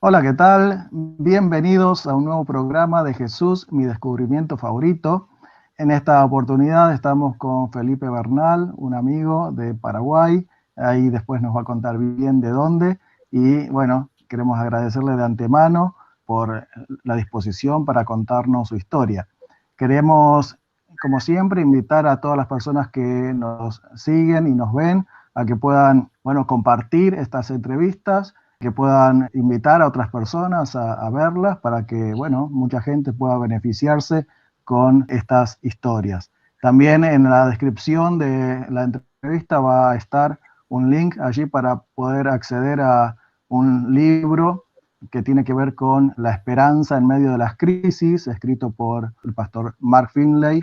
Hola, ¿qué tal? Bienvenidos a un nuevo programa de Jesús, mi descubrimiento favorito. En esta oportunidad estamos con Felipe Bernal, un amigo de Paraguay. Ahí después nos va a contar bien de dónde. Y bueno, queremos agradecerle de antemano por la disposición para contarnos su historia. Queremos, como siempre, invitar a todas las personas que nos siguen y nos ven a que puedan, bueno, compartir estas entrevistas, que puedan invitar a otras personas a verlas para que, bueno, mucha gente pueda beneficiarse con estas historias. También en la descripción de la entrevista va a estar un link allí para poder acceder a un libro que tiene que ver con la esperanza en medio de las crisis, escrito por el pastor Mark Finley.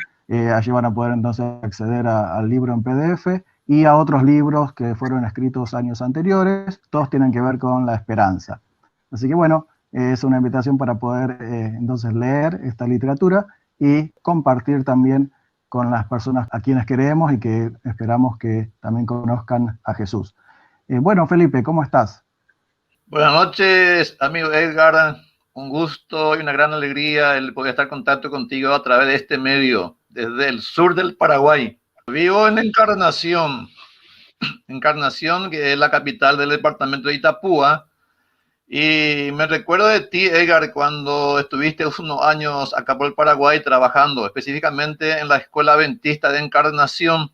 Allí van a poder entonces acceder al libro en PDF y a otros libros que fueron escritos años anteriores. Todos tienen que ver con la esperanza. Así que bueno, es una invitación para poder entonces leer esta literatura y compartir también con las personas a quienes queremos y que esperamos que también conozcan a Jesús. Bueno, Felipe, ¿cómo estás? Buenas noches, amigo Edgar. Un gusto y una gran alegría el poder estar en contacto contigo a través de este medio, desde el sur del Paraguay. Vivo en Encarnación, que es la capital del departamento de Itapúa. Y me recuerdo de ti, Edgar, cuando estuviste unos años acá por el Paraguay trabajando, específicamente en la Escuela Adventista de Encarnación.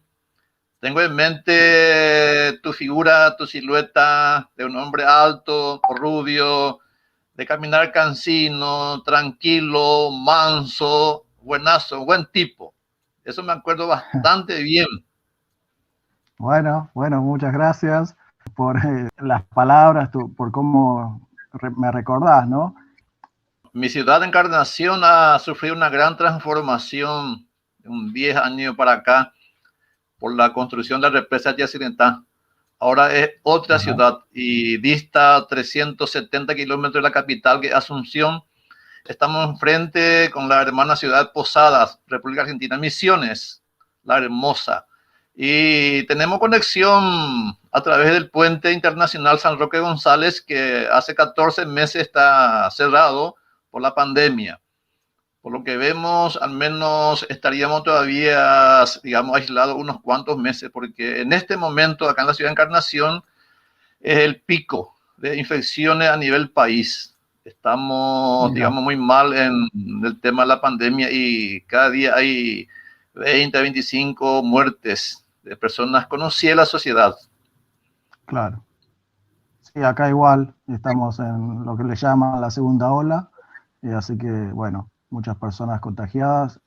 Tengo en mente tu figura, tu silueta de un hombre alto, rubio, de caminar cansino, tranquilo, manso, buenazo, buen tipo. Eso me acuerdo bastante bien. Bueno, muchas gracias por las palabras, por cómo me recordás, ¿no? Mi ciudad de Encarnación ha sufrido una gran transformación de un 10 años para acá por la construcción de la represa Yacyretá. Ahora es otra Ajá. ciudad y dista 370 kilómetros de la capital, que es Asunción. Estamos enfrente con la hermana ciudad Posadas, República Argentina, Misiones, la hermosa. Y tenemos conexión a través del puente internacional San Roque González, que hace 14 meses está cerrado por la pandemia. Por lo que vemos, al menos estaríamos todavía, digamos, aislados unos cuantos meses, porque en este momento, acá en la ciudad de Encarnación, es el pico de infecciones a nivel país. Estamos, Mira, digamos, muy mal en el tema de la pandemia y cada día hay 20, 25 muertes de personas conocidas de la sociedad. claro. Sí, acá igual estamos en lo que le llaman la segunda ola, así que bueno, muchas personas contagiadas.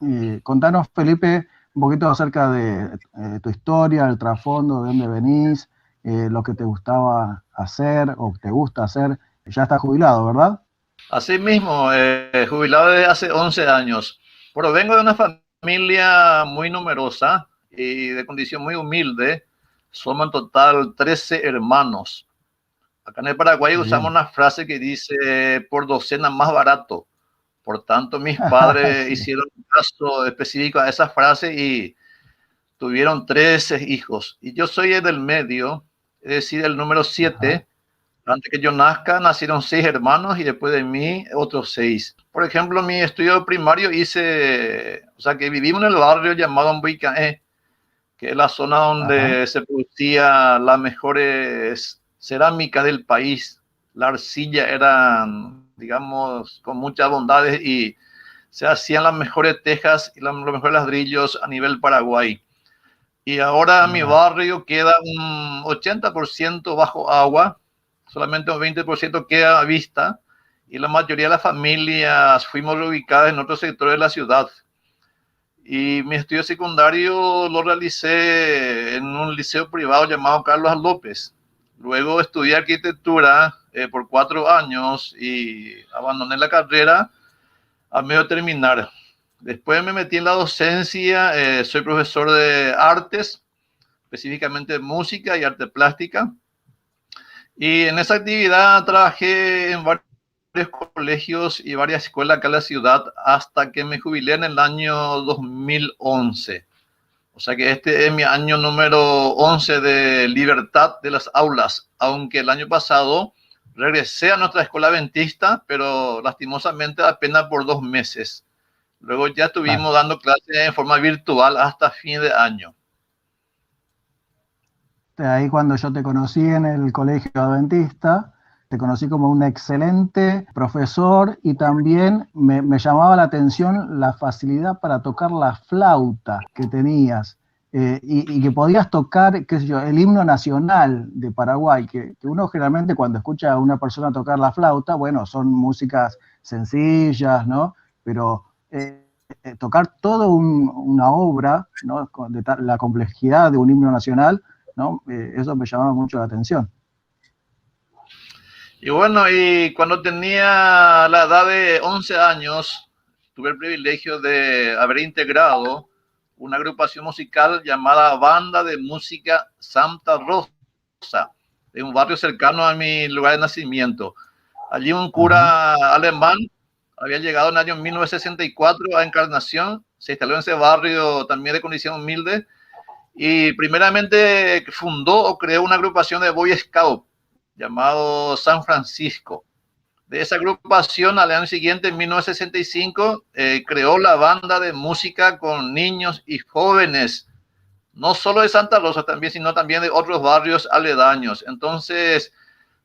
Y contanos, Felipe, un poquito acerca de tu historia, el trasfondo, de dónde venís, lo que te gustaba hacer o te gusta hacer. Ya estás jubilado, ¿verdad? Asimismo, jubilado desde hace 11 años. Provengo de una familia muy numerosa y de condición muy humilde. Somos en total 13 hermanos. Acá en el Paraguay usamos Bien. una frase que dice por docena más barato. Por tanto, mis padres Sí. hicieron caso específico a esa frase y tuvieron 13 hijos. Y yo soy el del medio, es decir, el número Ajá. 7. Antes que yo nazca, nacieron 6 hermanos y después de mí, otros 6. Por ejemplo, mi estudio primario o sea, que vivimos en el barrio llamado Ambuicaé, que es la zona Ajá. donde se producía las mejores cerámicas del país. La arcilla era, digamos, con muchas bondades y se hacían las mejores tejas y los mejores ladrillos a nivel Paraguay. Y ahora mi Mira. barrio queda un 80% bajo agua, solamente un 20% queda a vista y la mayoría de las familias fuimos reubicadas en otros sectores de la ciudad. Y mi estudio secundario lo realicé en un liceo privado llamado Carlos López. Luego estudié arquitectura por 4 años y abandoné la carrera a medio terminar. Después me metí en la docencia, soy profesor de artes, específicamente de música y arte plástica. Y en esa actividad trabajé en varios colegios y varias escuelas acá en la ciudad hasta que me jubilé en el año 2011. O sea que este es mi año número 11 de libertad de las aulas, aunque el año pasado regresé a nuestra escuela adventista, pero lastimosamente apenas por 2 meses. Luego ya estuvimos dando clases en forma virtual hasta fin de año. Ahí cuando yo te conocí en el colegio adventista, te conocí como un excelente profesor y también me llamaba la atención la facilidad para tocar la flauta que tenías y que podías tocar, qué sé yo, el himno nacional de Paraguay, que uno generalmente cuando escucha a una persona tocar la flauta, bueno, son músicas sencillas, ¿no? Pero tocar toda una obra, ¿no? De la complejidad de un himno nacional, ¿no? Eso me llamaba mucho la atención. Y bueno, y cuando tenía la edad de 11 años, tuve el privilegio de haber integrado una agrupación musical llamada Banda de Música Santa Rosa, de un barrio cercano a mi lugar de nacimiento. Allí un cura alemán había llegado en el año 1964 a Encarnación, se instaló en ese barrio también de condición humilde y primeramente fundó o creó una agrupación de Boy Scout llamado San Francisco. De esa agrupación, al año siguiente, en 1965, creó la banda de música con niños y jóvenes, no solo de Santa Rosa también, sino también de otros barrios aledaños. Entonces,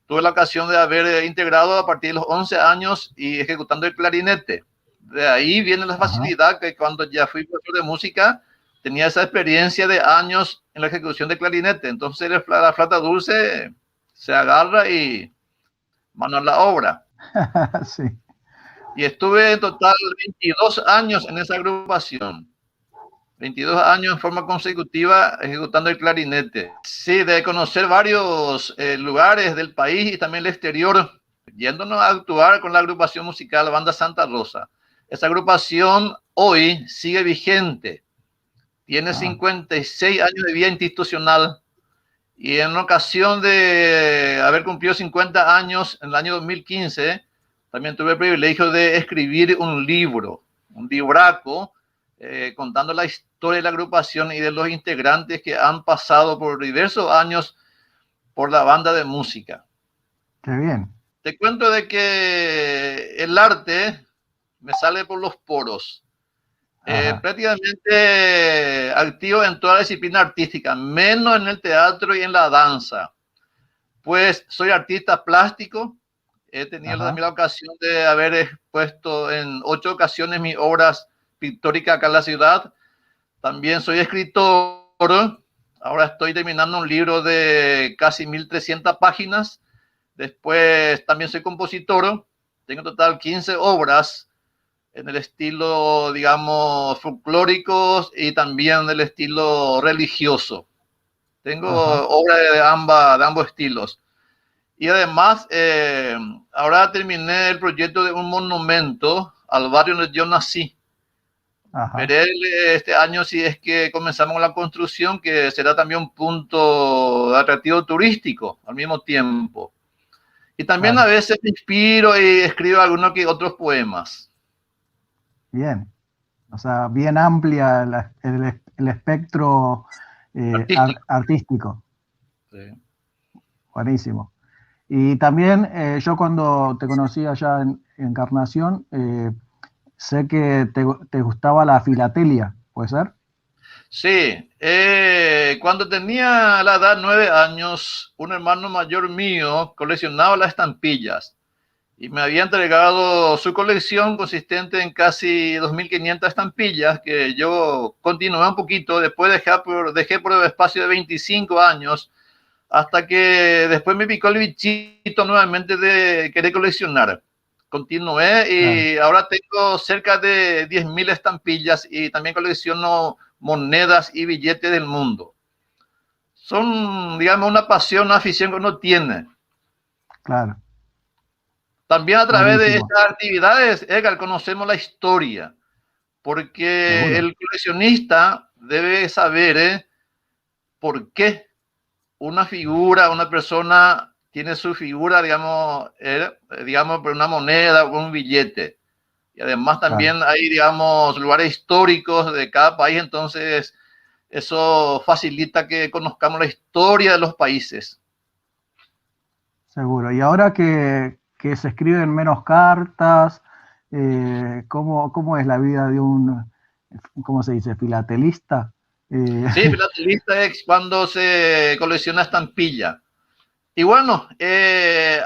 tuve la ocasión de haber integrado a partir de los 11 años y ejecutando el clarinete. De ahí viene la facilidad que cuando ya fui profesor de música, tenía esa experiencia de años en la ejecución de clarinete. Entonces, la flauta dulce se agarra y mano a la obra. Sí. Y estuve en total 22 años en esa agrupación. 22 años en forma consecutiva ejecutando el clarinete. Sí, de conocer varios lugares del país y también el exterior, yéndonos a actuar con la agrupación musical Banda Santa Rosa. Esa agrupación hoy sigue vigente. Tiene 56 años de vida institucional. Y en ocasión de haber cumplido 50 años, en el año 2015, también tuve el privilegio de escribir un libro, un libraco, contando la historia de la agrupación y de los integrantes que han pasado por diversos años por la banda de música. Qué bien. Te cuento de que el arte me sale por los poros. Prácticamente activo en toda la disciplina artística, menos en el teatro y en la danza. Pues soy artista plástico, he tenido también la ocasión de haber expuesto en 8 ocasiones mis obras pictóricas acá en la ciudad. También soy escritor, ahora estoy terminando un libro de casi 1300 páginas. Después también soy compositor, tengo en total 15 obras en el estilo, digamos, folclóricos y también del estilo religioso. Tengo obras de ambos estilos. Y además, ahora terminé el proyecto de un monumento al barrio donde yo nací. Veré este año si es que comenzamos la construcción, que será también un punto de atractivo turístico al mismo tiempo. Y también a veces me inspiro y escribo algunos que otros poemas. Bien, o sea, bien amplia el espectro artístico. Sí. Buenísimo. Y también yo cuando te conocí allá en Encarnación, sé que te gustaba la filatelia, ¿puede ser? Sí, cuando tenía la edad 9 años, un hermano mayor mío coleccionaba las estampillas y me había entregado su colección consistente en casi 2.500 estampillas que yo continué un poquito, después dejé por el espacio de 25 años hasta que después me picó el bichito nuevamente de querer coleccionar. Continué y ahora tengo cerca de 10.000 estampillas y también colecciono monedas y billetes del mundo. Son, digamos, una pasión, una afición que uno tiene. Claro. También a través de estas actividades, Edgar, conocemos la historia, porque el coleccionista debe saber por qué una figura, una persona tiene su figura, digamos, por una moneda o un billete. Y además también hay, digamos, lugares históricos de cada país, entonces eso facilita que conozcamos la historia de los países. seguro. Y ahora que se escriben menos cartas, ¿cómo es la vida de un, ¿cómo se dice, filatelista? Sí, filatelista es cuando se colecciona estampilla. Y bueno,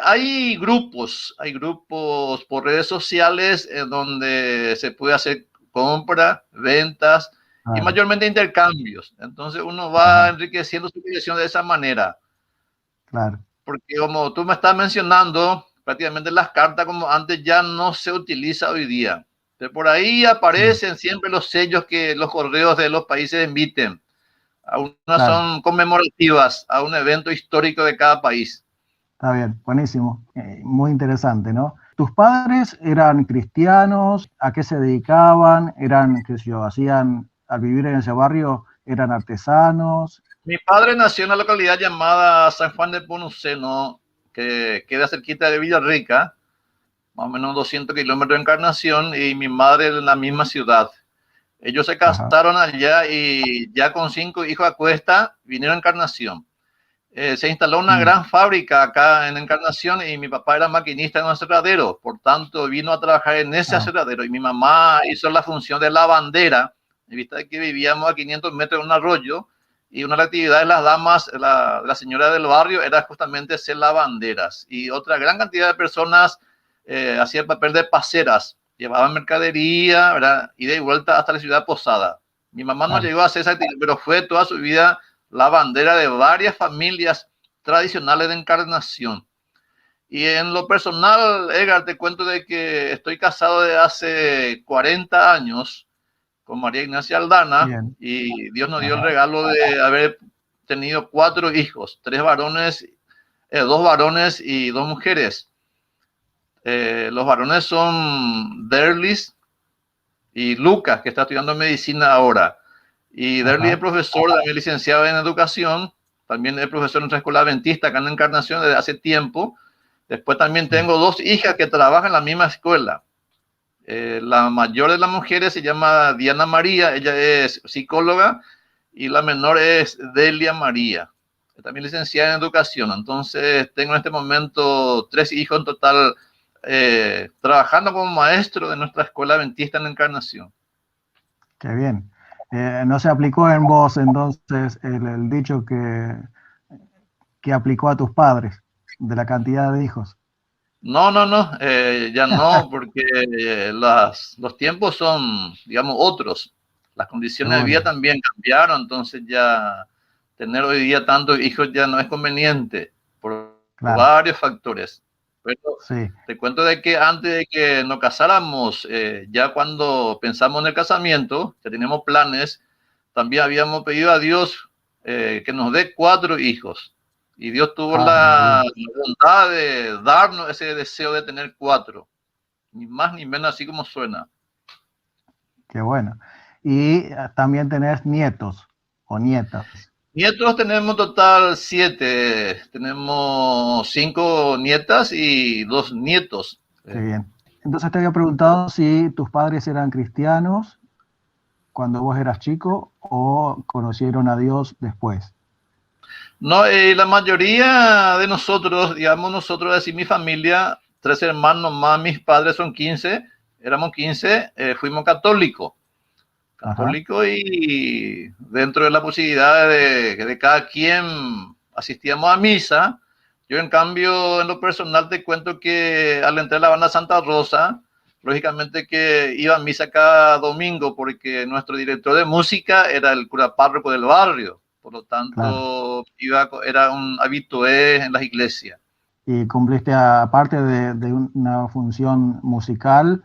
hay grupos por redes sociales en donde se puede hacer compra, ventas y Claro, mayormente intercambios. Entonces uno va ajá, enriqueciendo su colección de esa manera. claro, Porque como tú me estás mencionando, prácticamente las cartas como antes ya no se utiliza hoy día. De por ahí sí, aparecen siempre los sellos que los correos de los países emiten. Algunas claro. son conmemorativas a un evento histórico de cada país. Está bien, buenísimo. Muy interesante, ¿no? ¿Tus padres eran cristianos? ¿A qué se dedicaban? ¿Eran, qué sé yo, hacían, al vivir en ese barrio, eran artesanos? Mi padre nació en una localidad llamada San Juan de Ponuceno, que queda cerquita de Villarrica, más o menos 200 kilómetros de Encarnación, y mi madre en la misma ciudad. Ellos se Ajá, casaron allá y ya con 5 hijos a cuesta vinieron a Encarnación. Se instaló una mm, gran fábrica acá en Encarnación y mi papá era maquinista en un aserradero, por tanto vino a trabajar en ese ah, aserradero y mi mamá hizo la función de lavandera, en vista de que vivíamos a 500 metros de un arroyo y una de las actividades de las damas, la señora del barrio, era justamente ser lavanderas y otra gran cantidad de personas hacía el papel de paseras, llevaban mercadería, ¿verdad? Y de vuelta hasta la ciudad Posada. Mi mamá no claro, llegó a hacer esa actividad, pero fue toda su vida la bandera de varias familias tradicionales de Encarnación. Y en lo personal, Edgar, te cuento de que estoy casado de hace 40 años con María Ignacia Aldana bien, y Dios nos dio el ajá, regalo de haber tenido 4 hijos, 3 varones, 2 varones y 2 mujeres. Los varones son Derlis y Lucas, que está estudiando medicina ahora. Y Derly es ajá, profesor, también licenciado en educación, también es profesor en nuestra escuela adventista acá en Encarnación desde hace tiempo. Después también sí, tengo 2 hijas que trabajan en la misma escuela. La mayor de las mujeres se llama Diana María, ella es psicóloga, y la menor es Delia María, también licenciada en educación. Entonces tengo en este momento 3 hijos en total trabajando como maestro de nuestra escuela adventista en Encarnación. qué bien. ¿No se aplicó en vos entonces el dicho que aplicó a tus padres de la cantidad de hijos? No, no, no, ya no, porque los tiempos son, digamos, otros. Las condiciones de vida Seguro, también cambiaron, entonces ya tener hoy día tantos hijos ya no es conveniente por claro, varios factores. Pero sí, te cuento de que antes de que nos casáramos, ya cuando pensamos en el casamiento, que teníamos planes, también habíamos pedido a Dios que nos dé 4 hijos. Y Dios tuvo ah, muy la bien, bondad de darnos ese deseo de tener 4, ni más ni menos así como suena. qué bueno. Y también tenés nietos o nietas. Nietos tenemos total 7, tenemos 5 nietas y 2 nietos. Qué bien. Entonces te había preguntado si tus padres eran cristianos cuando vos eras chico o conocieron a Dios después. No, la mayoría de nosotros, digamos nosotros, así mi familia, 3 hermanos más, mis padres son 15, éramos 15, fuimos católicos. Ajá, Católico y dentro de la posibilidad de cada quien asistíamos a misa. Yo, en cambio, en lo personal te cuento que al entrar a la banda Santa Rosa, lógicamente que iba a misa cada domingo porque nuestro director de música era el cura párroco del barrio. Por lo claro. tanto, era un habitué en las iglesias. ¿Y cumpliste, aparte de una función musical,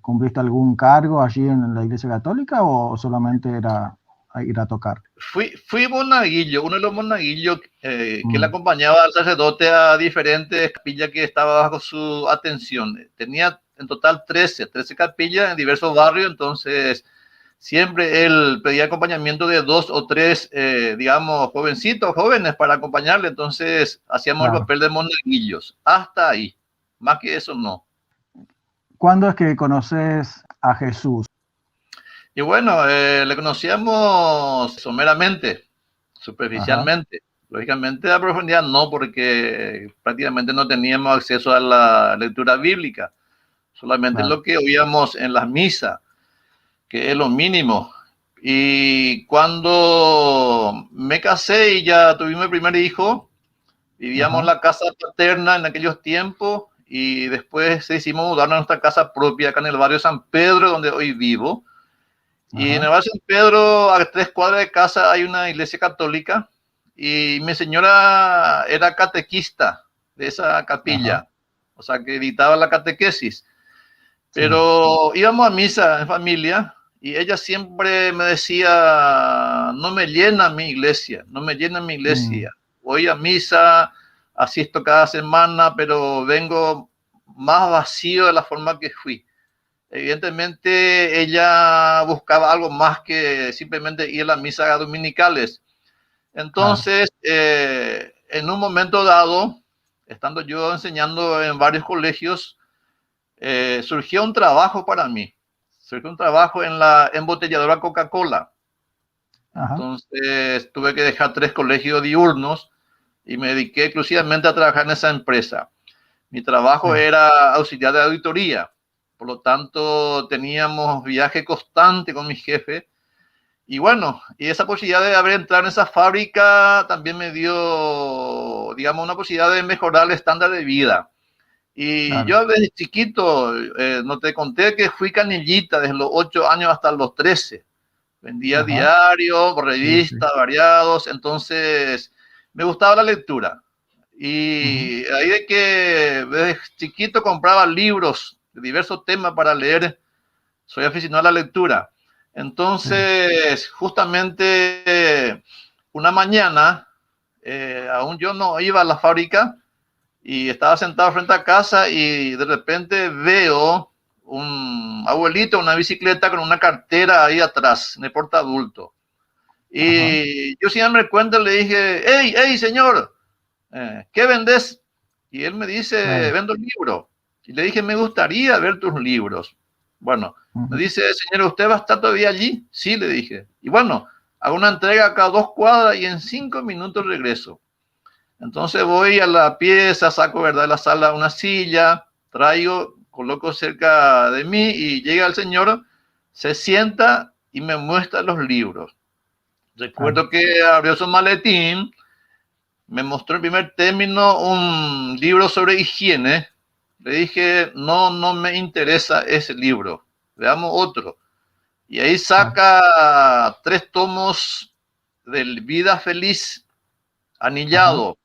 cumpliste algún cargo allí en la Iglesia Católica o solamente era a ir a tocar? Fui monaguillo, uno de los monaguillos que le Mm, acompañaba al sacerdote a diferentes capillas que estaba bajo su atención. Tenía en total 13 capillas en diversos barrios, entonces siempre él pedía acompañamiento de 2 o 3, digamos, jovencitos, jóvenes para acompañarle, entonces hacíamos el claro. papel de monaguillos. Hasta ahí, más que eso no. ¿Cuándo es que conoces a Jesús? Y bueno, le conocíamos someramente, Ajá, superficialmente. Lógicamente a profundidad no, porque prácticamente no teníamos acceso a la lectura bíblica, solamente Claro. lo que oíamos en las misas, que es lo mínimo. Y cuando me casé y ya tuvimos el primer hijo, vivíamos en Ajá. la casa paterna en aquellos tiempos y después decidimos mudarnos a nuestra casa propia acá en el barrio San Pedro, donde hoy vivo. Y en Ajá. el barrio San Pedro, a 3 cuadras de casa, hay una iglesia católica y mi señora era catequista de esa Ajá. capilla, o sea que dictaba la catequesis. Sí. Pero íbamos a misa en familia y ella siempre me decía, no me llena mi iglesia, no me llena mi Mm. iglesia. Voy a misa, asisto cada semana, pero vengo más vacío de la forma que fui. Evidentemente ella buscaba algo más que simplemente ir a las misas dominicales. Claro. Entonces, en un momento dado, estando yo enseñando en varios colegios, surgió un trabajo para mí. Surgió un trabajo en la embotelladora Coca-Cola. Ajá. Entonces, tuve que dejar 3 colegios diurnos y me dediqué exclusivamente a trabajar en esa empresa. Mi Sí. trabajo era auxiliar de auditoría. Por lo tanto, teníamos viaje constante con mi jefe. Y bueno, y esa posibilidad de haber entrado en esa fábrica también me dio, digamos, una posibilidad de mejorar el estándar de vida. Y Claro. yo desde chiquito, no te conté que fui canillita desde los 8 años hasta los 13. Vendía Ajá. diarios, Sí, sí. revistas variados, entonces me gustaba la lectura. Ujú. Y ahí de que desde chiquito compraba libros de diversos temas para leer, soy aficionado a la lectura. Sí. Entonces, justamente una mañana, aún yo no iba a la fábrica, y estaba sentado frente a casa y de repente veo un abuelito, una bicicleta con una cartera ahí atrás, en el portaadulto. Ajá. Y yo sin darme cuenta le dije, hey, hey, señor, ¿qué vendes? Y él me Sí. dice, vendo libros. Y le dije, me gustaría ver tus libros. Bueno, me Ujú. dice, señor, ¿usted va a estar todavía allí? Sí, le dije. Y bueno, hago una entrega cada 2 cuadras y en 5 minutos regreso. Entonces voy a la pieza, saco, ¿verdad?, de la sala una silla, traigo, coloco cerca de mí y llega el señor, se sienta y me muestra los libros. Claro. Recuerdo que abrió su maletín, me mostró en primer término un libro sobre higiene. Le dije, no, no me interesa ese libro, veamos otro. Y ahí Claro. saca 3 tomos del Vida Feliz, Ajá. anillado.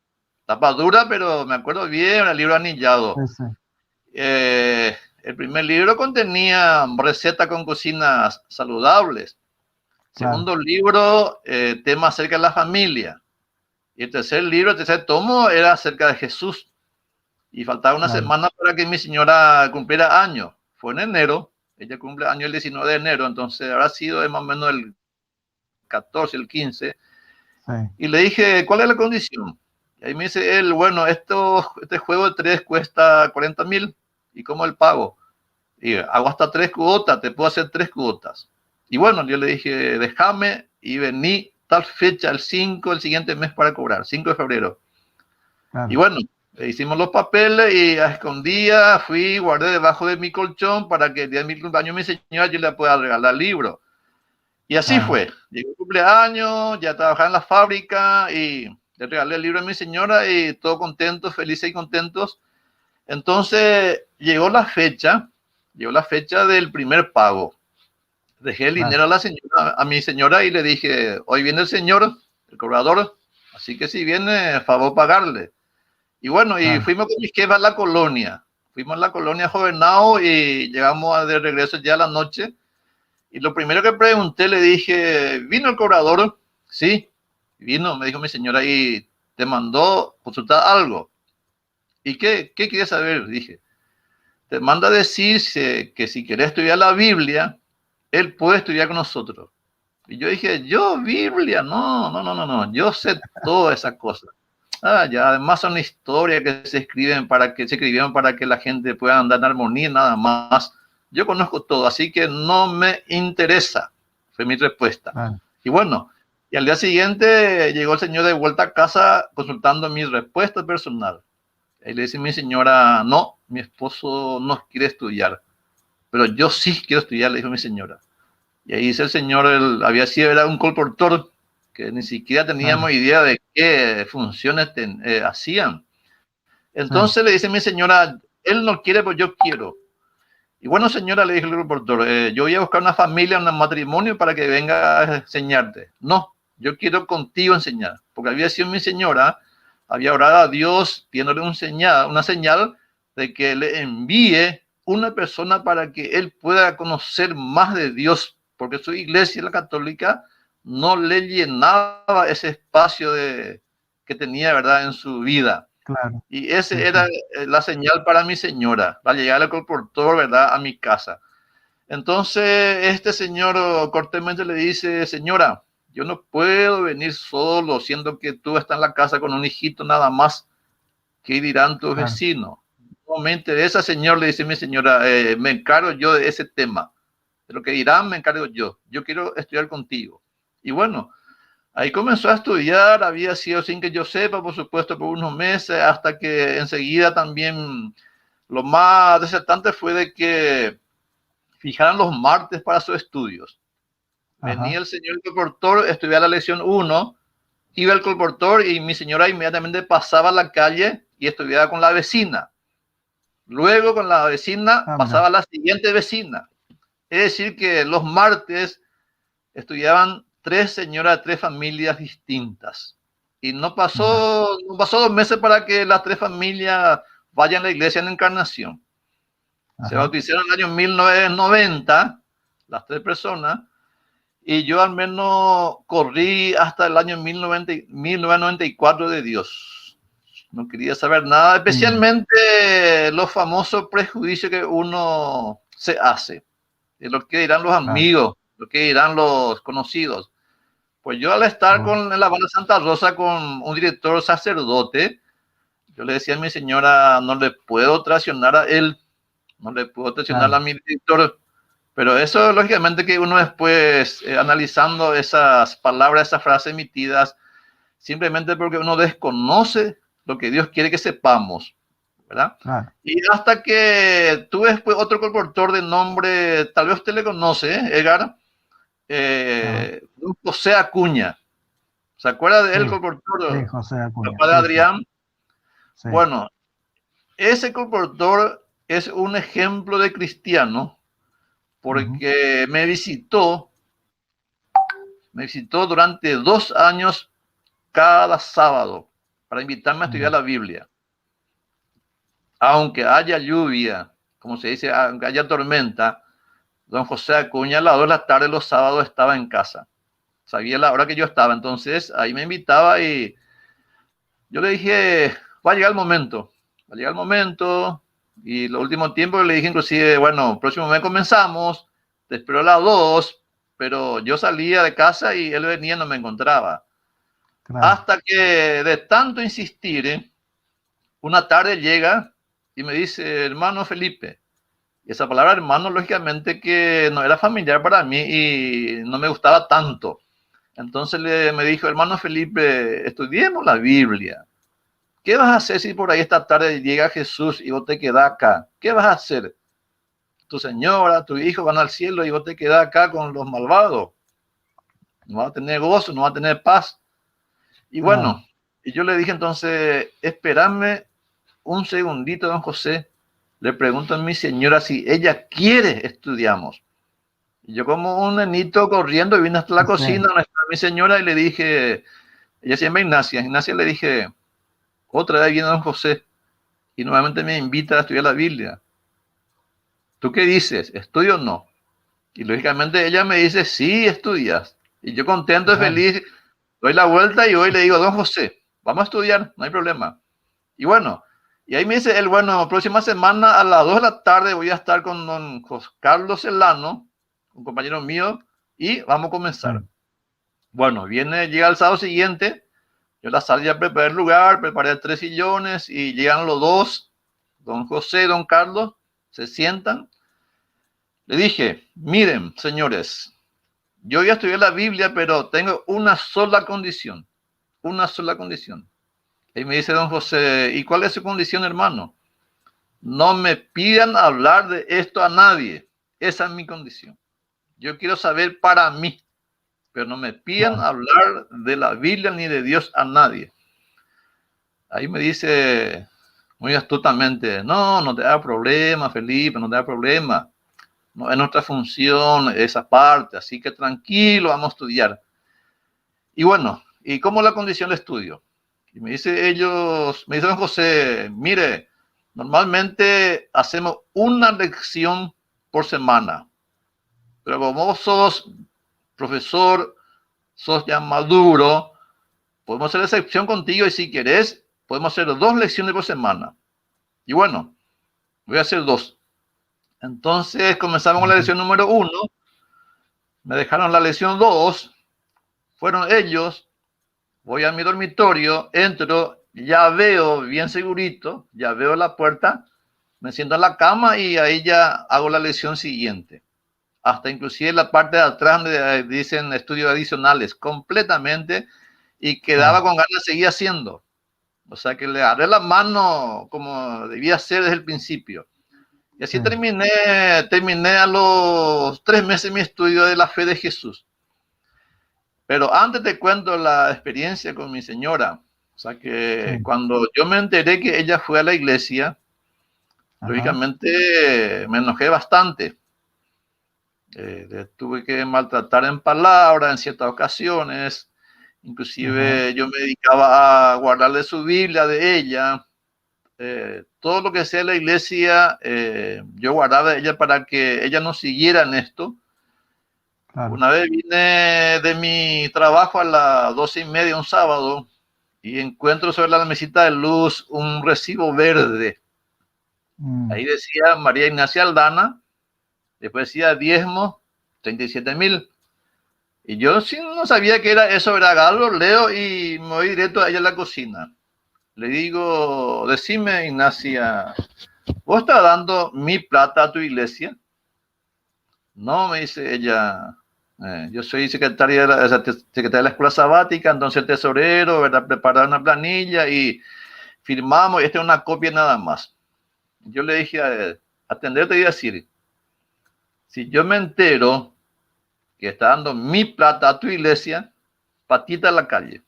Tapa dura, pero me acuerdo bien, el libro Sí, anillado. sí. El primer libro contenía recetas con cocinas saludables. Claro. Segundo libro, temas acerca de la familia. Y el tercer libro, el tercer tomo, era acerca de Jesús. Y faltaba una Claro. semana para que mi señora cumpliera años. Fue en enero. Ella cumple año el 19 de enero, entonces habrá sido más o menos el 14, el 15. Sí. Y le dije, ¿cuál es la condición? Y ahí me dice él, bueno, este juego de 3 cuesta 40.000. ¿Y cómo el pago? Y hago hasta 3 cuotas, te puedo hacer 3 cuotas. Y bueno, yo le dije, déjame y vení tal fecha, el 5, el siguiente mes para cobrar, 5 de febrero. Y Claro. bueno, hicimos los papeles y a escondidas fui, guardé debajo de mi colchón para que el día de mi cumpleaños mi señora yo le pueda regalar libro. Y así Claro. fue. Llegó el cumpleaños, ya trabajaba en la fábrica y le regalé el libro a mi señora y todos contentos, felices y contentos. Entonces llegó la fecha del primer pago. Dejé el Claro. dinero a mi señora y le dije, hoy viene el señor, el cobrador, así que si viene, favor pagarle. Y bueno, y Claro. fuimos con mis jefas a la colonia. Fuimos a la colonia Jovenao y llegamos de regreso ya a la noche. Y lo primero que pregunté, le dije, ¿vino el cobrador? Sí, vino, me dijo mi señora, y te mandó consultar algo. ¿Y qué quieres saber? Dije, te manda a decir que si querés estudiar la Biblia, él puede estudiar con nosotros. Y yo dije, yo Biblia, no, no, no, no, no, yo sé todas esas cosas. Ah, ya, además son historias que se escribieron para que la gente pueda andar en armonía, nada más. Yo conozco todo, así que no me interesa, fue mi respuesta. Claro. Y bueno, Y al día siguiente llegó el señor de vuelta a casa consultando mi respuesta personal. Y le dice mi señora, no, mi esposo no quiere estudiar, pero yo sí quiero estudiar, le dijo mi señora. Y ahí dice el señor, él había sido, era un colportor, que ni siquiera teníamos idea de qué funciones hacían. Entonces le dice mi señora, él no quiere, pues yo quiero. Y bueno, señora, le dijo el colportor, yo voy a buscar una familia, un matrimonio para que venga a enseñarte. No, yo quiero contigo enseñar, porque había sido mi señora, había orado a Dios pidiéndole una señal de que le envíe una persona para que él pueda conocer más de Dios, porque su iglesia, la católica, no le llenaba ese espacio que tenía, ¿verdad?, en su vida. Claro. Y ese era la señal para mi señora, la llegada del colportor, ¿verdad?, a mi casa. Entonces, este señor cortésmente le dice, señora, yo no puedo venir solo, siendo que tú estás en la casa con un hijito nada más. ¿Qué dirán tus vecinos? No me interesa, señor, le dice mi señora, me encargo yo de ese tema. De lo que dirán, me encargo yo. Yo quiero estudiar contigo. Y bueno, ahí comenzó a estudiar, había sido sin que yo sepa, por supuesto, por unos meses, hasta que enseguida también lo más desertante fue de que fijaran los martes para sus estudios. Venía el señor colportor, estudiaba la lección 1, iba el colportor y mi señora inmediatamente pasaba a la calle y estudiaba con la vecina. Luego con la vecina pasaba a la siguiente vecina. Es decir, que los martes estudiaban 3 señoras de 3 familias distintas. Y no pasó 2 meses para que las 3 familias vayan a la iglesia en Encarnación. Se bautizaron en el año 1990, las 3 personas, y yo al menos corrí hasta el año 1994 de Dios. No quería saber nada, especialmente los famosos prejuicios que uno se hace, de lo que dirán los amigos, lo que dirán los conocidos. Pues yo al estar con la banda Santa Rosa, con un director sacerdote, yo le decía a mi señora, no le puedo traicionar a él, no le puedo traicionar a mi director, pero eso lógicamente que uno después, analizando esas palabras, esas frases emitidas, simplemente porque uno desconoce lo que Dios quiere que sepamos, ¿verdad? Y hasta que tuve después otro colportor de nombre, tal vez usted le conoce, Edgar, José Acuña. ¿Se acuerda de él, colportor? Sí, José Acuña. El padre Adrián. Sí. Bueno, ese colportor es un ejemplo de cristiano porque me visitó durante 2 años cada sábado para invitarme a estudiar la Biblia. Aunque haya lluvia, como se dice, aunque haya tormenta, don José Acuña a las 2 de la tarde los sábados estaba en casa. Sabía la hora que yo estaba, entonces ahí me invitaba y yo le dije, va a llegar el momento, y los últimos tiempos le dije inclusive, bueno, próximo mes comenzamos, te espero a las 2, pero yo salía de casa y él venía y no me encontraba. Hasta que de tanto insistir, una tarde llega y me dice, hermano Felipe, y esa palabra hermano lógicamente que no era familiar para mí y no me gustaba tanto. Entonces me dijo, hermano Felipe, estudiemos la Biblia. ¿Qué vas a hacer si por ahí esta tarde llega Jesús y vos te quedás acá? ¿Qué vas a hacer? Tu señora, tu hijo van al cielo y vos te quedás acá con los malvados. No vas a tener gozo, no vas a tener paz. Y bueno, y yo le dije entonces, espérame un segundito, don José. Le pregunto a mi señora si ella quiere estudiamos. Y yo como un nenito corriendo y vine hasta la cocina donde está mi señora y le dije, ella se llama Ignacia. Ignacia le dije, otra vez viene don José y nuevamente me invita a estudiar la Biblia. ¿Tú qué dices? ¿Estudio o no? Y lógicamente ella me dice, sí, estudias. Y yo contento y feliz, doy la vuelta y hoy le digo, don José, vamos a estudiar, no hay problema. Y bueno, y ahí me dice él, bueno, próxima semana a las 2 de la tarde voy a estar con don Carlos Celano, un compañero mío, y vamos a comenzar. Bueno, llega el sábado siguiente, yo la salí a preparar el lugar, preparé 3 sillones y llegan los dos, don José y don Carlos, se sientan. Le dije, miren, señores, yo voy a estudiar la Biblia, pero tengo una sola condición, una sola condición. Y me dice don José, ¿y cuál es su condición, hermano? No me pidan hablar de esto a nadie. Esa es mi condición. Yo quiero saber para mí, pero no me pidan hablar de la Biblia ni de Dios a nadie. Ahí me dice muy astutamente, no, no te da problema, Felipe, no te da problema. No es nuestra función esa parte, así que tranquilo, vamos a estudiar. Y bueno, ¿y cómo es la condición de estudio? Y me dice don José, mire, normalmente hacemos una lección por semana, pero como vos sos profesor, sos ya maduro, podemos hacer excepción contigo y si querés, podemos hacer 2 lecciones por semana. Y bueno, voy a hacer 2. Entonces comenzamos con la lección número 1, me dejaron la lección 2, fueron ellos, voy a mi dormitorio, entro, ya veo bien segurito, ya veo la puerta, me siento en la cama y ahí ya hago la lección siguiente. Hasta inclusive la parte de atrás donde dicen estudios adicionales, completamente, y quedaba con ganas de seguir haciendo. O sea que le agarré la mano como debía ser desde el principio. Y así terminé a los 3 meses mi estudio de la fe de Jesús. Pero antes te cuento la experiencia con mi señora. O sea que cuando yo me enteré que ella fue a la iglesia, lógicamente me enojé bastante. Tuve que maltratar en palabras en ciertas ocasiones. Inclusive yo me dedicaba a guardarle su Biblia de ella. Todo lo que sea la iglesia, yo guardaba de ella para que ella no siguiera en esto. Claro. Una vez vine de mi trabajo a las 12:30 un sábado y encuentro sobre la mesita de luz un recibo verde. Ahí decía María Ignacia Aldana, después decía diezmo, 37,000. Y yo sí no sabía qué era eso, ¿verdad? Lo leo y me voy directo a ella a la cocina. Le digo, decime, Ignacia, ¿vos estás dando mi plata a tu iglesia? No, me dice ella, yo soy secretaria de la escuela sabática, entonces tesorero, ¿verdad? Preparar una planilla y firmamos, esta es una copia nada más. Yo le dije a él, atenderte y decir, si yo me entero que está dando mi plata a tu iglesia, patita a la calle.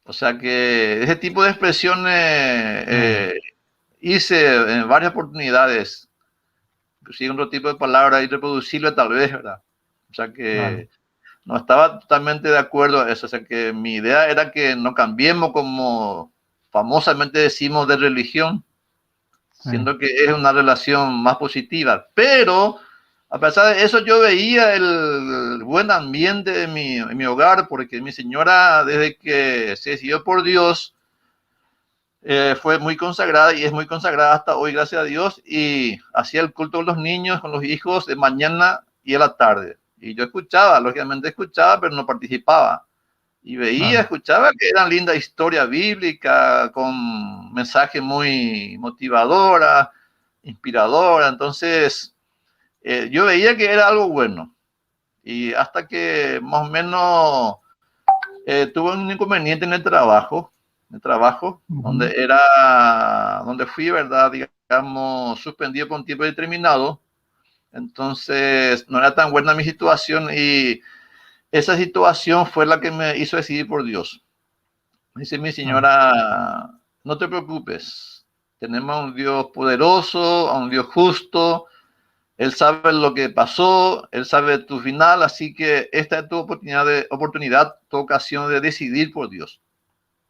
O sea que ese tipo de expresiones hice en varias oportunidades, inclusive otro tipo de palabras irreproducible tal vez, ¿verdad? O sea que no estaba totalmente de acuerdo a eso. O sea que mi idea era que no cambiemos como famosamente decimos de religión, siendo que es una relación más positiva. Pero a pesar de eso yo veía el buen ambiente de mi hogar, porque mi señora desde que se decidió por Dios fue muy consagrada y es muy consagrada hasta hoy, gracias a Dios, y hacía el culto con los niños, con los hijos de mañana y a la tarde. Y yo escuchaba, lógicamente escuchaba, pero no participaba. Y veía, escuchaba que era linda historia bíblica, con mensaje muy motivadora, inspiradora. Entonces, yo veía que era algo bueno. Y hasta que más o menos tuve un inconveniente en el trabajo, donde fui, ¿verdad? Digamos, suspendido por un tiempo determinado. Entonces, no era tan buena mi situación y esa situación fue la que me hizo decidir por Dios. Dice mi señora, no te preocupes, tenemos a un Dios poderoso, a un Dios justo, Él sabe lo que pasó, Él sabe tu final, así que esta es tu oportunidad, tu ocasión de decidir por Dios.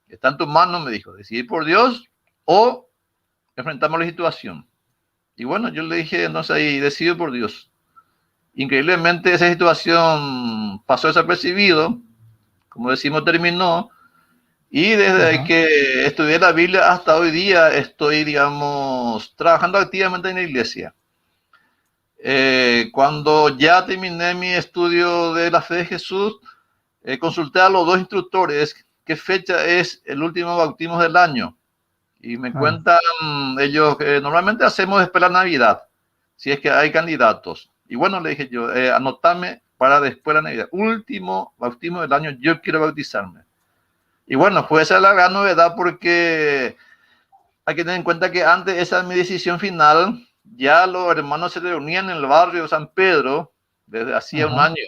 Está en tus manos, me dijo, decidir por Dios o enfrentamos la situación. Y bueno, yo le dije, entonces ahí, decido por Dios. Increíblemente esa situación pasó desapercibido, como decimos, terminó, y desde que estudié la Biblia hasta hoy día estoy, digamos, trabajando activamente en la iglesia. Cuando ya terminé mi estudio de la fe de Jesús, consulté a los 2 instructores qué fecha es el último bautismo del año. Y me cuentan ellos que normalmente hacemos después de la Navidad, si es que hay candidatos. Y bueno, le dije yo, anotame para después de la Navidad. Último bautismo del año, yo quiero bautizarme. Y bueno, fue esa la gran novedad porque hay que tener en cuenta que antes esa es mi decisión final. Ya los hermanos se reunían en el barrio de San Pedro desde hacía un año,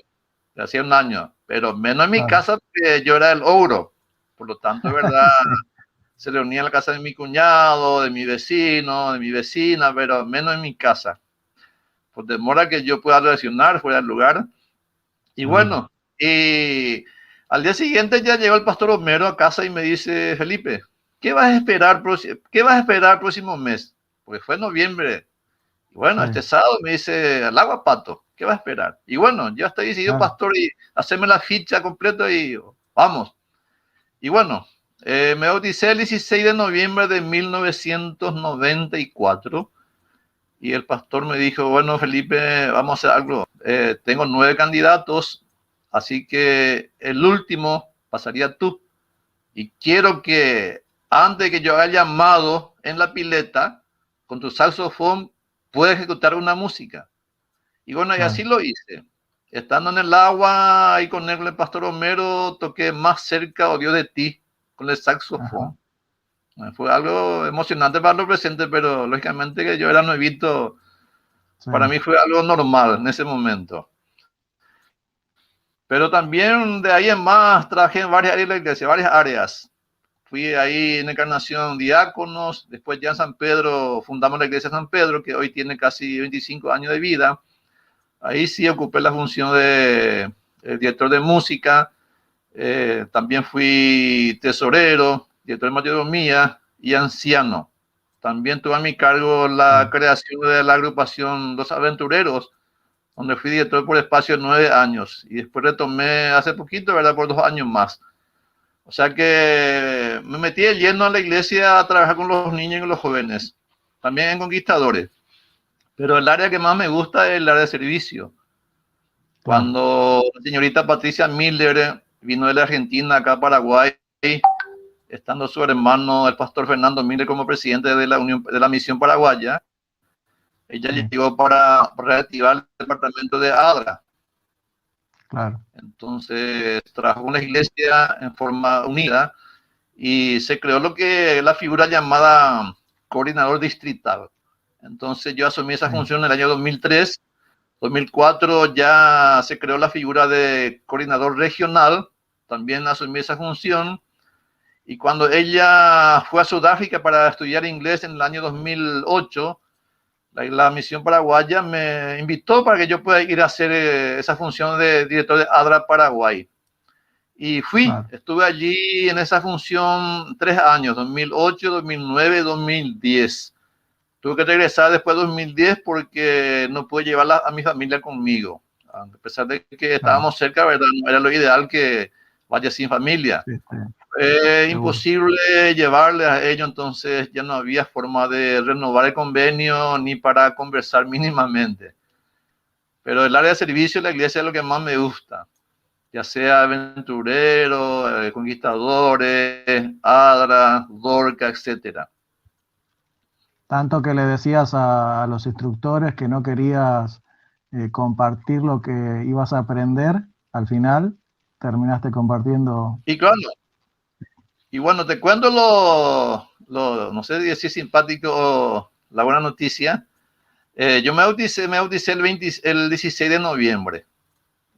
pero menos en mi casa porque yo era el ogro. Por lo tanto, ¿verdad? Se reunían en la casa de mi cuñado, de mi vecino, de mi vecina, pero menos en mi casa. Por demora que yo pueda reaccionar fuera del lugar. Y bueno, y al día siguiente ya llegó el pastor Homero a casa y me dice, Felipe, ¿qué vas a esperar el próximo mes? Porque fue noviembre. Y bueno, este sábado me dice, al agua pato, ¿qué vas a esperar? Y bueno, ya estoy decidido, pastor, y hacerme la ficha completa y vamos. Y bueno, me bauticé el 16 de noviembre de 1994 y el pastor me dijo, bueno, Felipe, vamos a hacer algo. Tengo 9 candidatos, así que el último pasaría tú. Y quiero que antes de que yo haya llamado en la pileta, con tu saxofón, puedas ejecutar una música. Y bueno, y así lo hice. Estando en el agua y con el pastor Homero, toqué Más cerca, oh Dios, de ti, con el saxofón. Fue algo emocionante para los presentes, pero lógicamente que yo era nuevito, para mí fue algo normal en ese momento. Pero también de ahí en más trabajé en varias áreas de la iglesia, varias áreas. Fui ahí en Encarnación diáconos, después ya en San Pedro fundamos la iglesia de San Pedro, que hoy tiene casi 25 años de vida. Ahí sí ocupé la función de director de música, también fui tesorero, director de mayordomía y anciano. También tuve a mi cargo la creación de la agrupación Los Aventureros, donde fui director por espacio de 9 años. Y después retomé hace poquito, ¿verdad? Por 2 años más. O sea que me metí de lleno a la iglesia a trabajar con los niños y con los jóvenes. También en Conquistadores. Pero el área que más me gusta es el área de servicio. Cuando la señorita Patricia Miller vino de la Argentina acá a Paraguay, estando su hermano, el pastor Fernando Miller, como presidente de la Misión Paraguaya, ella llegó para reactivar el departamento de ADRA. Entonces trabajó con la iglesia en forma unida y se creó lo que es la figura llamada coordinador distrital. Entonces yo asumí esa función en el año 2003. 2004 ya se creó la figura de coordinador regional, también asumí esa función. Y cuando ella fue a Sudáfrica para estudiar inglés en el año 2008, la misión paraguaya me invitó para que yo pueda ir a hacer esa función de director de ADRA Paraguay. Y fui, estuve allí en esa función 3 años, 2008, 2009, 2010. Tuve que regresar después de 2010 porque no pude llevar a mi familia conmigo. A pesar de que estábamos cerca, ¿verdad? No era lo ideal que vaya sin familia. Imposible llevarle a ellos, entonces ya no había forma de renovar el convenio ni para conversar mínimamente. Pero el área de servicio de la iglesia es lo que más me gusta, ya sea aventureros, conquistadores, ADRA, DORCA, etcétera. Tanto que le decías a los instructores que no querías compartir lo que ibas a aprender, al final terminaste compartiendo. Y claro, y bueno, te cuento no sé si es simpático o la buena noticia. Yo me bauticé el 16 de noviembre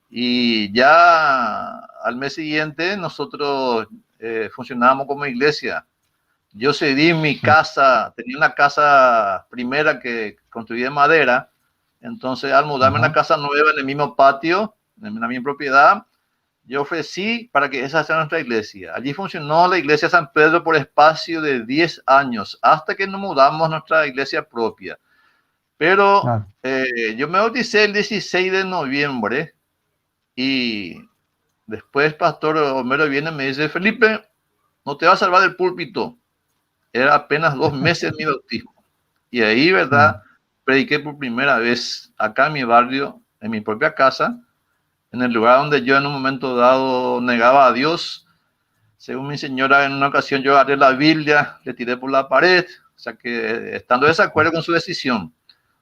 y ya al mes siguiente nosotros funcionábamos como iglesia. Yo cedí mi casa, tenía una casa primera que construí de madera, entonces al mudarme a una casa nueva en el mismo patio, en la misma propiedad, yo ofrecí para que esa sea nuestra iglesia. Allí funcionó la iglesia San Pedro por espacio de 10 años, hasta que nos mudamos a nuestra iglesia propia. Pero yo me bauticé el 16 de noviembre y después Pastor Homero viene y me dice, Felipe, no te vas a salvar del púlpito. Era apenas 2 meses mi bautismo. Y ahí, ¿verdad? Prediqué por primera vez acá en mi barrio, en mi propia casa, en el lugar donde yo en un momento dado negaba a Dios. Según mi señora, en una ocasión yo agarré la Biblia, le tiré por la pared, o sea que estando de desacuerdo con su decisión.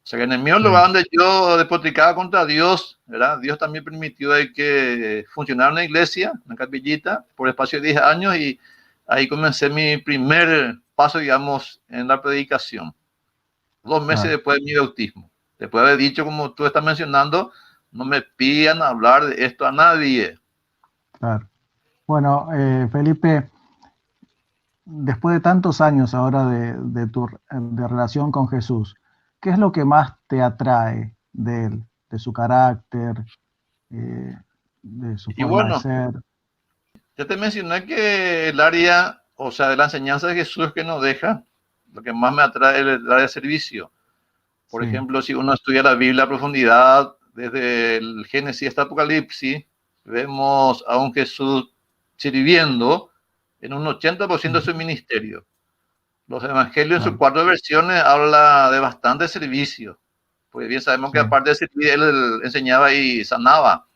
O sea, que en el mismo sí, lugar donde yo despotricaba contra Dios, ¿verdad? Dios también permitió de que funcionara una iglesia, una capillita, por espacio de 10 años, y ahí comencé mi primer paso, digamos, en la predicación. 2 meses claro, después de mi bautismo. Después de haber dicho, como tú estás mencionando, no me pidan hablar de esto a nadie. claro. Bueno, Felipe, después de tantos años ahora de relación con Jesús, ¿qué es lo que más te atrae de él, de su carácter, eh, de su Y forma de bueno, ser? ya te mencioné que el área, o sea, de la enseñanza de Jesús que nos deja, lo que más me atrae es el área de servicio. Por Sí, ejemplo, si uno estudia la Biblia a profundidad, desde el Génesis hasta Apocalipsis, vemos a un Jesús sirviendo en un 80% de su ministerio. Los evangelios en sus claro, 4 versiones habla de bastante servicio. Pues bien sabemos sí, que aparte de servir, él enseñaba y sanaba.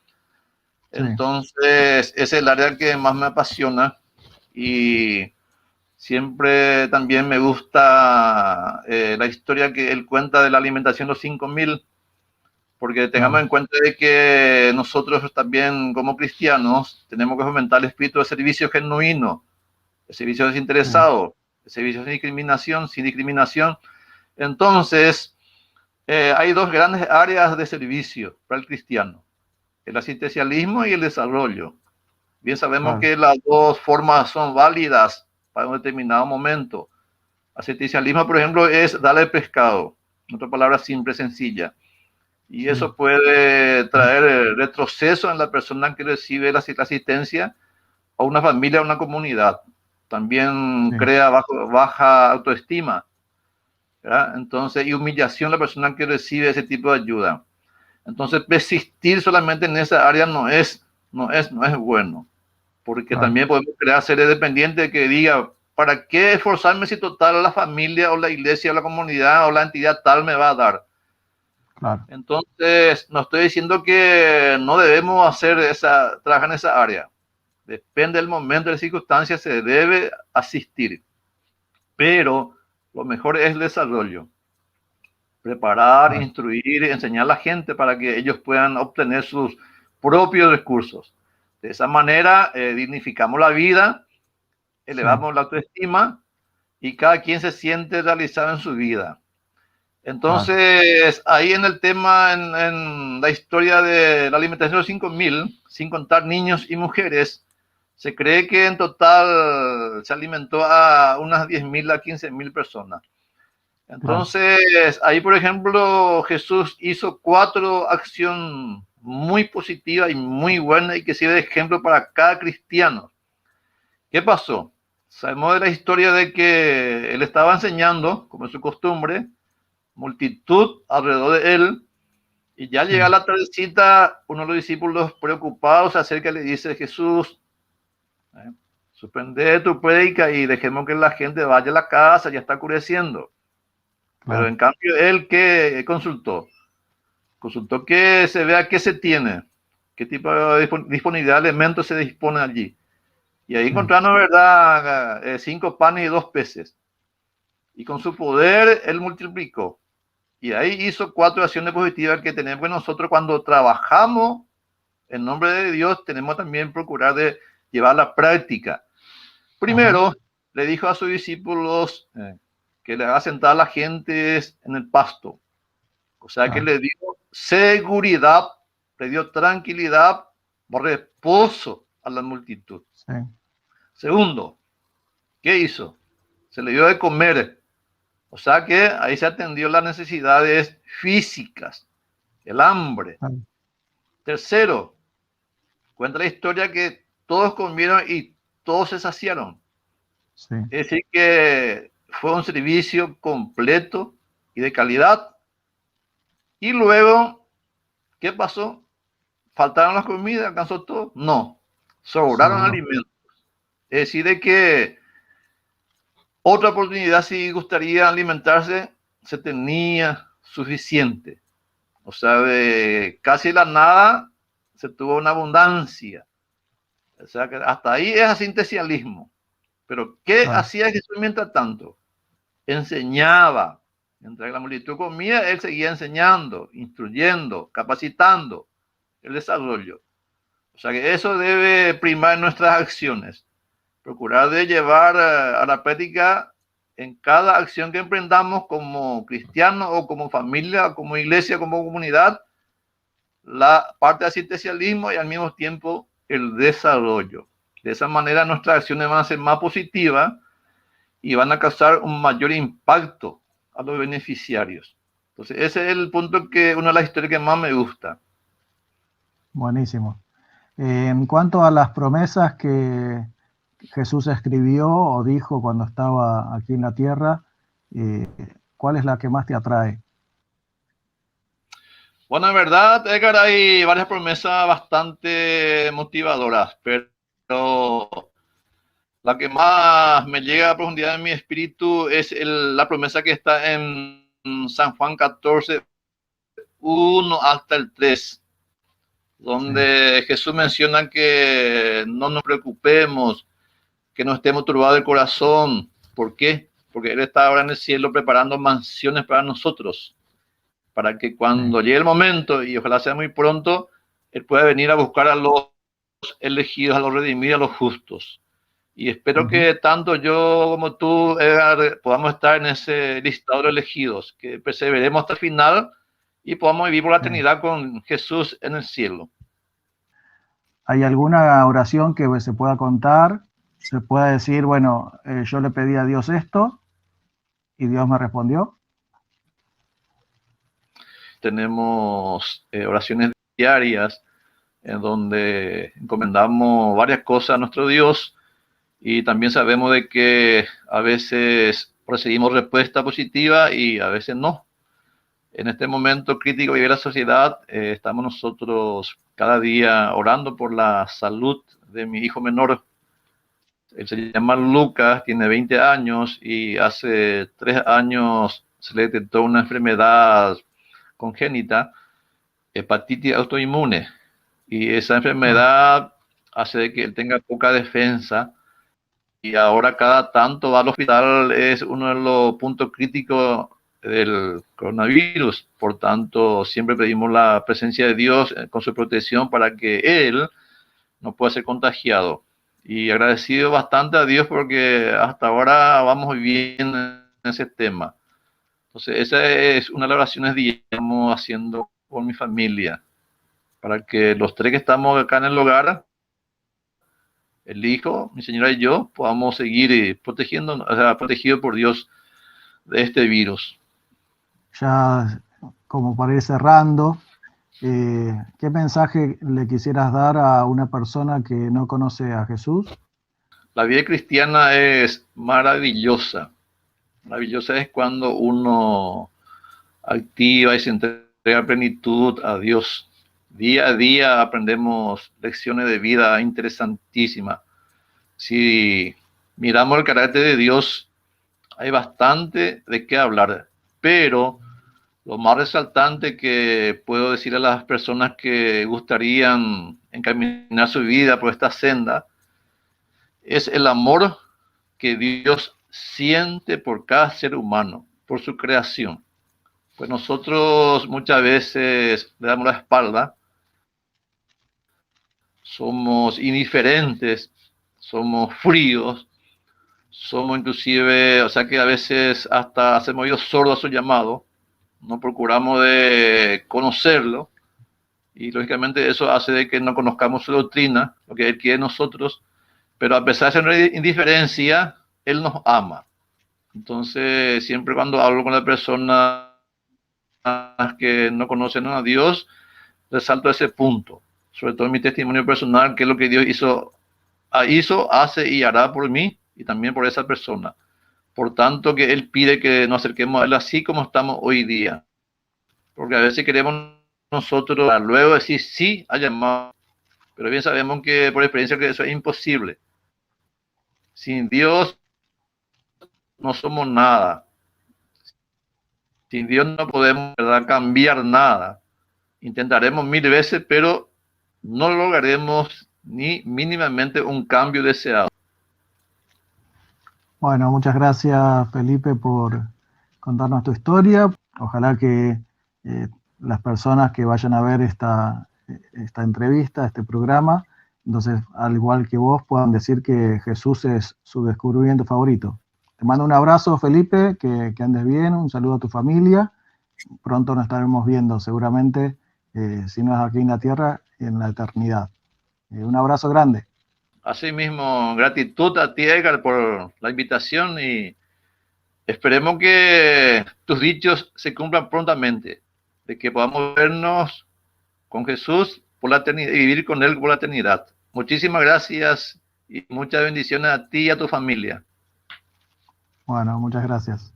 sí, Entonces, es el área que más me apasiona y siempre también me gusta la historia que él cuenta de la alimentación de los 5.000, porque tengamos claro, en cuenta de que nosotros también como cristianos tenemos que fomentar el espíritu de servicio genuino, el servicio sí, desinteresado, el servicio sin discriminación, sin discriminación. Entonces, hay dos grandes áreas de servicio para el cristiano, el asistencialismo y el desarrollo. Bien sabemos claro, que las dos formas son válidas para un determinado momento. Asistencialismo, por ejemplo, es darle pescado, en otras palabras, simple, sencilla. Y sí, eso puede traer retroceso en la persona que recibe la asistencia a una familia, a una comunidad. También sí, crea baja autoestima, ¿verdad? Entonces, y humillación a la persona que recibe ese tipo de ayuda. Entonces, persistir solamente en esa área no es bueno, porque claro, también podemos crear seres dependientes que diga, ¿para qué esforzarme si total la familia o la iglesia o la comunidad o la entidad tal me va a dar? claro, Entonces, no estoy diciendo que no debemos trabajar en esa área. Depende del momento, de las circunstancias, se debe asistir. Pero lo mejor es el desarrollo. Preparar, claro, instruir, enseñar a la gente para que ellos puedan obtener sus propios recursos. De esa manera, dignificamos la vida, sí, elevamos la autoestima y cada quien se siente realizado en su vida. claro, Entonces, ahí en el tema, en la historia de la alimentación de los 5.000, sin contar niños y mujeres, se cree que en total se alimentó a unas 10.000 a 15.000 personas. claro, Entonces, ahí, por ejemplo, Jesús hizo 4 acciones muy positivas y muy buenas y que sirve de ejemplo para cada cristiano. ¿Qué pasó? Sabemos de la historia de que él estaba enseñando, como es su costumbre, multitud alrededor de él, y ya sí, llega la tardecita, uno de los discípulos preocupados se acerca y le dice: Jesús, eh, suspende tu prédica y dejemos que la gente vaya a la casa, ya está oscureciendo. Pero claro, en cambio, él que consultó que se vea qué se tiene, qué tipo de disponibilidad de elementos se dispone allí. Y ahí sí, encontramos, ¿verdad?, 5 panes y 2 peces. Y con su poder, él multiplicó. Y ahí hizo 4 acciones positivas que tenemos que nosotros cuando trabajamos en nombre de Dios, tenemos también procurar de llevar a la práctica. ajá, Primero, le dijo a sus discípulos que le haga sentar a la gente en el pasto. O sea que claro, le dio seguridad, le dio tranquilidad, reposo a la multitud. sí, Segundo, ¿qué hizo? Se le dio de comer. O sea que ahí se atendió las necesidades físicas, el hambre. claro, Tercero, cuenta la historia que todos comieron y todos se saciaron. sí, Es decir, que fue un servicio completo y de calidad. Y luego, ¿qué pasó? ¿Faltaron las comidas? ¿Alcanzó todo? No, sobraron sobró, alimentos. Es decir, de que otra oportunidad, si gustaría alimentarse, se tenía suficiente. O sea, de casi la nada se tuvo una abundancia. O sea, que hasta ahí es asistencialismo. Pero ¿qué claro, hacía Jesús mientras tanto? Enseñaba, Mientras la multitud comía, él seguía enseñando, instruyendo, capacitando el desarrollo. O sea que eso debe primar nuestras acciones. Procurar de llevar a la práctica en cada acción que emprendamos como cristianos o como familia, como iglesia, como comunidad, la parte de asistencialismo y al mismo tiempo el desarrollo. De esa manera nuestras acciones van a ser más positivas y van a causar un mayor impacto a los beneficiarios. Entonces ese es el punto que una de las historias que más me gusta. Buenísimo. En cuanto a las promesas que Jesús escribió o dijo cuando estaba aquí en la tierra, ¿cuál es la que más te atrae? Bueno, en verdad, Edgar, hay varias promesas bastante motivadoras, pero la que más me llega a profundidad en mi espíritu es la promesa que está en San Juan 14, 1 hasta el 3, donde Jesús menciona que no nos preocupemos, que no estemos turbados del corazón. ¿Por qué? Porque Él está ahora en el cielo preparando mansiones para nosotros, para que cuando llegue el momento, y ojalá sea muy pronto, Él pueda venir a buscar a los elegidos, a los redimidos, a los justos. Y espero que tanto yo como tú, Edgar, podamos estar en ese listado de elegidos, que perseveremos hasta el final y podamos vivir por la eternidad con Jesús en el cielo. ¿Hay alguna oración que se pueda contar? Se pueda decir, bueno, yo le pedí a Dios esto y Dios me respondió. Tenemos oraciones diarias en donde encomendamos varias cosas a nuestro Dios y también sabemos de que a veces recibimos respuesta positiva y a veces no. En este momento crítico de la sociedad, estamos nosotros cada día orando por la salud de mi hijo menor. Él se llama Lucas, tiene 20 años y hace 3 años se le detectó una enfermedad congénita, hepatitis autoinmune. Y esa enfermedad hace que él tenga poca defensa y ahora cada tanto va al hospital. Es uno de los puntos críticos del coronavirus. Por tanto, siempre pedimos la presencia de Dios con su protección para que él no pueda ser contagiado. Y agradecido bastante a Dios porque hasta ahora vamos bien en ese tema. Entonces, esa es una de las oraciones que estamos haciendo con mi familia, para que los tres que estamos acá en el hogar, el hijo, mi señora y yo, podamos seguir protegiéndonos, o sea, protegidos por Dios de este virus. Ya como para ir cerrando, ¿qué mensaje le quisieras dar a una persona que no conoce a Jesús? La vida cristiana es maravillosa. Maravillosa es cuando uno activa y se entrega plenitud a Dios. Día a día aprendemos lecciones de vida interesantísimas. Si miramos el carácter de Dios, hay bastante de qué hablar, pero lo más resaltante que puedo decir a las personas que gustarían encaminar su vida por esta senda es el amor que Dios siente por cada ser humano, por su creación. Pues nosotros muchas veces le damos la espalda, somos indiferentes, somos fríos, somos inclusive, o sea que a veces hasta hacemos oídos sordos a su llamado, no procuramos de conocerlo y lógicamente eso hace de que no conozcamos su doctrina, lo que Él quiere de nosotros, pero a pesar de ser indiferencia, Él nos ama. Entonces, siempre cuando hablo con la persona que no conocen a Dios, resalto ese punto, sobre todo en mi testimonio personal, que es lo que Dios hizo, hace y hará por mí y también por esa persona. Por tanto, que Él pide que nos acerquemos a Él así como estamos hoy día. Porque a veces queremos nosotros luego decir sí a llamado, pero bien sabemos que por experiencia que eso es imposible. Sin Dios no somos nada. Sin Dios no podemos, ¿verdad?, cambiar nada. Intentaremos 1000 veces, pero no lograremos ni mínimamente un cambio deseado. Bueno, muchas gracias, Felipe, por contarnos tu historia. Ojalá que las personas que vayan a ver esta entrevista, este programa, entonces, al igual que vos, puedan decir que Jesús es su descubrimiento favorito. Te mando un abrazo, Felipe, que andes bien, un saludo a tu familia. Pronto nos estaremos viendo, seguramente, si no es aquí en la tierra, en la eternidad. Un abrazo grande. Asimismo, gratitud a ti, Edgar, por la invitación y esperemos que tus dichos se cumplan prontamente, de que podamos vernos con Jesús por la eternidad y vivir con Él por la eternidad. Muchísimas gracias y muchas bendiciones a ti y a tu familia. Bueno, muchas gracias.